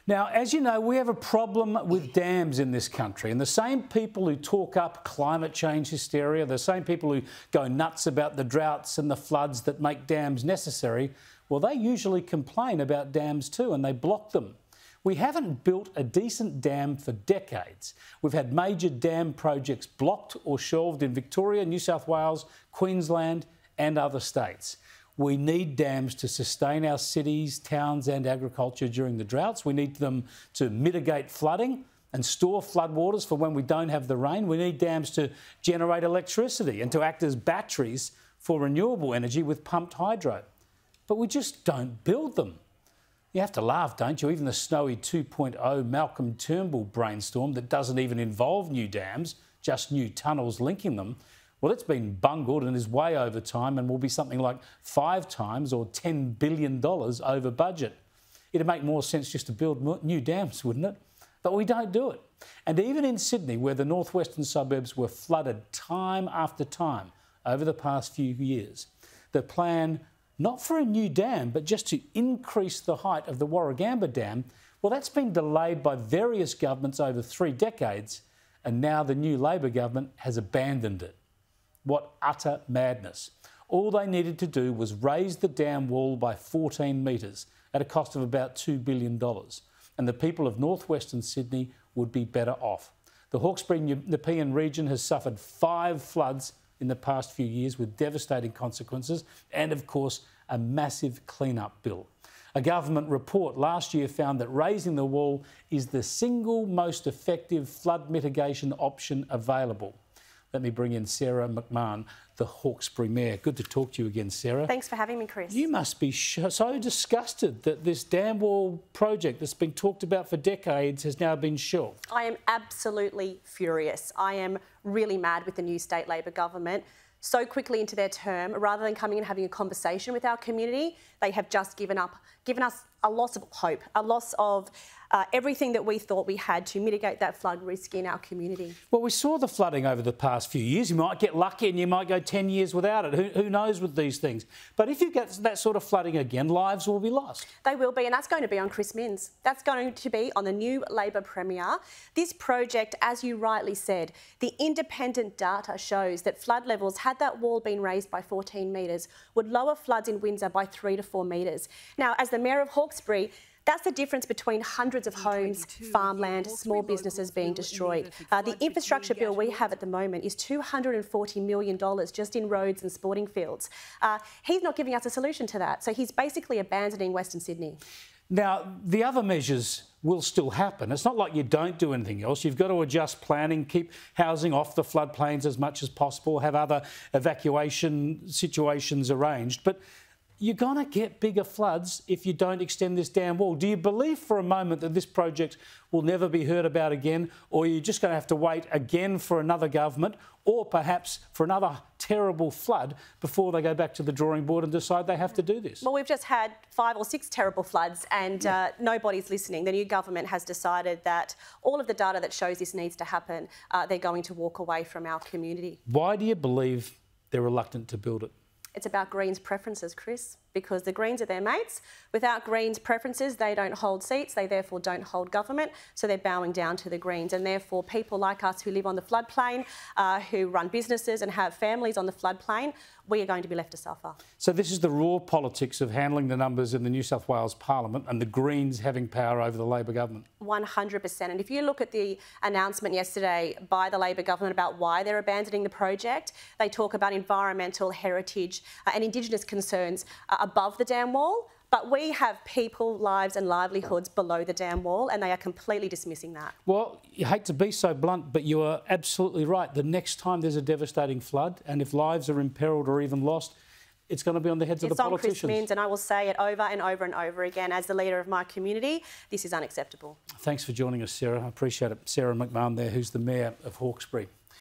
Now, as you know, we have a problem with dams in this country, and the same people who talk up climate change hysteria, the same people who go nuts about the droughts and the floods that make dams necessary, well, they usually complain about dams too, and they block them. We haven't built a decent dam for decades. We've had major dam projects blocked or shelved in Victoria, New South Wales, Queensland and other states. We need dams to sustain our cities, towns and agriculture during the droughts. We need them to mitigate flooding and store floodwaters for when we don't have the rain. We need dams to generate electricity and to act as batteries for renewable energy with pumped hydro. But we just don't build them. You have to laugh, don't you? Even the Snowy 2.0 Malcolm Turnbull brainstorm that doesn't even involve new dams, just new tunnels linking them, well, it's been bungled and is way over time and will be something like 5 times or $10 billion over budget. It'd make more sense just to build new dams, wouldn't it? But we don't do it. And even in Sydney, where the northwestern suburbs were flooded time after time over the past few years, the plan, not for a new dam, but just to increase the height of the Warragamba Dam, well, that's been delayed by various governments over 3 decades, and now the new Labor government has abandoned it. What utter madness. All they needed to do was raise the dam wall by 14 metres at a cost of about $2 billion, and the people of northwestern Sydney would be better off. The Hawkesbury Nepean region has suffered 5 floods in the past few years with devastating consequences and, of course, a massive clean-up bill. A government report last year found that raising the wall is the single most effective flood mitigation option available. Let me bring in Sara McMahon, the Hawkesbury Mayor. Good to talk to you again, Sarah. Thanks for having me, Chris. You must be so disgusted that this dam wall project that's been talked about for decades has now been shelved. I am absolutely furious. I am really mad with the new state Labor government. So quickly into their term, rather than coming and having a conversation with our community, they have just given us a loss of hope, a loss of everything that we thought we had to mitigate that flood risk in our community. Well, we saw the flooding over the past few years. You might get lucky and you might go 10 years without it. Who knows with these things? But if you get that sort of flooding again, lives will be lost. They will be, and that's going to be on Chris Minns. That's going to be on the new Labor Premier. This project, as you rightly said, the independent data shows that flood levels, had that wall been raised by 14 metres, would lower floods in Windsor by 3 to 4 metres. Now, as the Mayor of Hawkesbury, that's the difference between hundreds of homes, farmland, small businesses being destroyed. The infrastructure bill we have at the moment is $240 million just in roads and sporting fields. He's not giving us a solution to that, so he's basically abandoning Western Sydney. Now, the other measures will still happen. It's not like you don't do anything else. You've got to adjust planning, keep housing off the floodplains as much as possible, have other evacuation situations arranged. But you're going to get bigger floods if you don't extend this dam wall. Do you believe for a moment that this project will never be heard about again, or are you just going to have to wait again for another government or perhaps for another terrible flood before they go back to the drawing board and decide they have to do this? Well, we've just had 5 or 6 terrible floods and nobody's listening. The new government has decided that all of the data that shows this needs to happen, they're going to walk away from our community. Why do you believe they're reluctant to build it? It's about Greens' preferences, Chris, because the Greens are their mates. Without Greens' preferences, they don't hold seats, they therefore don't hold government, so they're bowing down to the Greens. And therefore, people like us who live on the floodplain, who run businesses and have families on the floodplain, we are going to be left to suffer. So this is the raw politics of handling the numbers in the New South Wales Parliament and the Greens having power over the Labor government? 100%. And if you look at the announcement yesterday by the Labor government about why they're abandoning the project, they talk about environmental, heritage and Indigenous concerns above the dam wall. But we have people, lives and livelihoods below the dam wall, and they are completely dismissing that. Well, you hate to be so blunt, but you are absolutely right. The next time there's a devastating flood, and if lives are imperilled or even lost, it's going to be on the heads of the politicians. It's on Chris Minns, and I will say it over and over and over again. As the leader of my community, this is unacceptable. Thanks for joining us, Sarah. I appreciate it. Sara McMahon there, who's the Mayor of Hawkesbury.